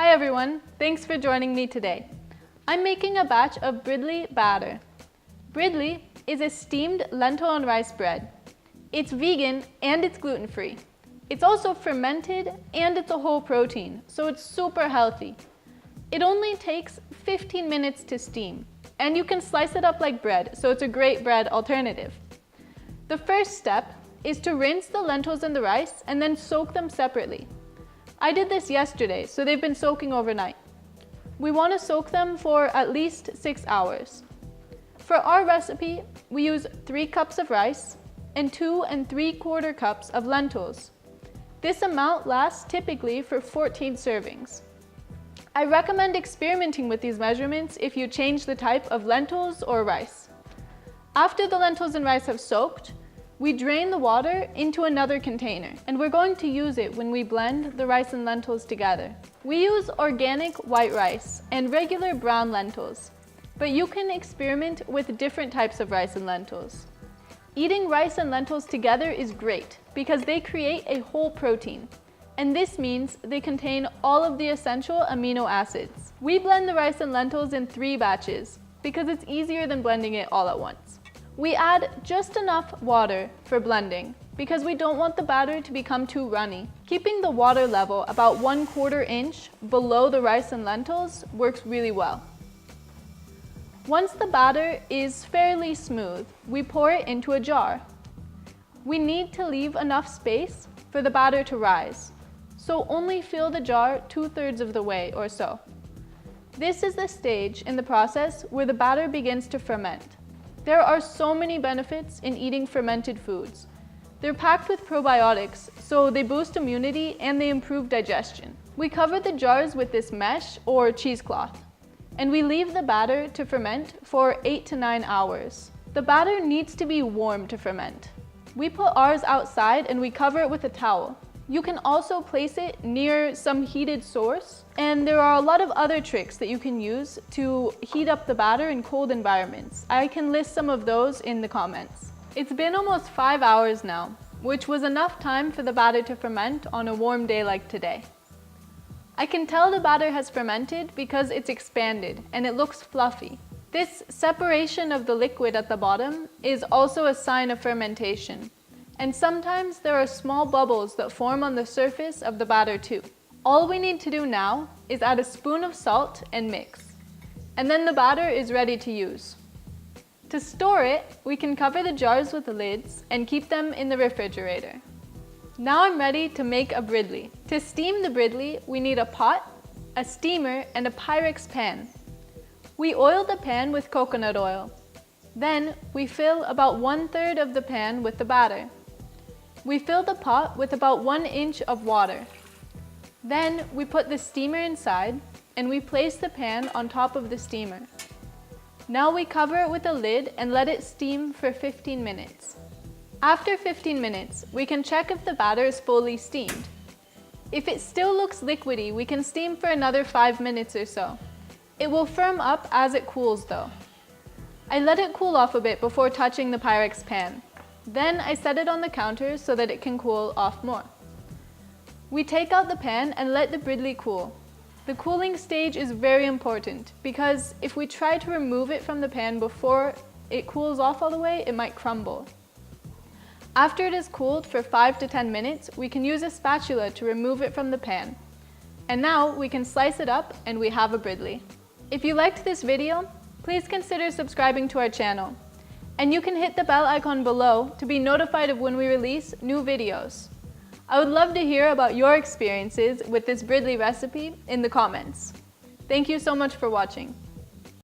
Hi everyone, thanks for joining me today. I'm making a batch of Bridli batter. Bridli is a steamed lentil and rice bread. It's vegan and it's gluten-free. It's also fermented and it's a whole protein, so it's super healthy. It only takes 15 minutes to steam, and you can slice it up like bread, so it's a great bread alternative. The first step is to rinse the lentils and the rice and then soak them separately. I did this yesterday, so they've been soaking overnight. We want to soak them for at least 6 hours. For our recipe, we use 3 cups of rice and 2 3/4 cups of lentils. This amount lasts typically for 14 servings. I recommend experimenting with these measurements if you change the type of lentils or rice. After the lentils and rice have soaked, we drain the water into another container, and we're going to use it when we blend the rice and lentils together. We use organic white rice and regular brown lentils, but you can experiment with different types of rice and lentils. Eating rice and lentils together is great because they create a whole protein, and this means they contain all of the essential amino acids. We blend the rice and lentils in 3 batches because it's easier than blending it all at once. We add just enough water for blending because we don't want the batter to become too runny. Keeping the water level about 1/4 inch below the rice and lentils works really well. Once the batter is fairly smooth, we pour it into a jar. We need to leave enough space for the batter to rise, so only fill the jar 2/3 of the way or so. This is the stage in the process where the batter begins to ferment. There are so many benefits in eating fermented foods. They're packed with probiotics, so they boost immunity and they improve digestion. We cover the jars with this mesh or cheesecloth, and we leave the batter to ferment for 8 to 9 hours. The batter needs to be warm to ferment. We put ours outside and we cover it with a towel. You can also place it near some heated source, and there are a lot of other tricks that you can use to heat up the batter in cold environments. I can list some of those in the comments. It's been almost 5 hours now, which was enough time for the batter to ferment on a warm day like today. I can tell the batter has fermented because it's expanded and it looks fluffy. This separation of the liquid at the bottom is also a sign of fermentation. And sometimes there are small bubbles that form on the surface of the batter too. All we need to do now is add a spoon of salt and mix. And then the batter is ready to use. To store it, we can cover the jars with the lids and keep them in the refrigerator. Now I'm ready to make a Bridli. To steam the Bridli, we need a pot, a steamer, and a Pyrex pan. We oil the pan with coconut oil. Then we fill about 1/3 of the pan with the batter. We fill the pot with about 1 inch of water. Then we put the steamer inside and we place the pan on top of the steamer. Now we cover it with a lid and let it steam for 15 minutes. After 15 minutes, we can check if the batter is fully steamed. If it still looks liquidy, we can steam for another 5 minutes or so. It will firm up as it cools though. I let it cool off a bit before touching the Pyrex pan. Then I set it on the counter so that it can cool off more. We take out the pan and let the Bridli cool. The cooling stage is very important because if we try to remove it from the pan before it cools off all the way, it might crumble. After it is cooled for 5 to 10 minutes, we can use a spatula to remove it from the pan. And now we can slice it up and we have a Bridli. If you liked this video, please consider subscribing to our channel. And you can hit the bell icon below to be notified of when we release new videos. I would love to hear about your experiences with this Bridli recipe in the comments. Thank you so much for watching.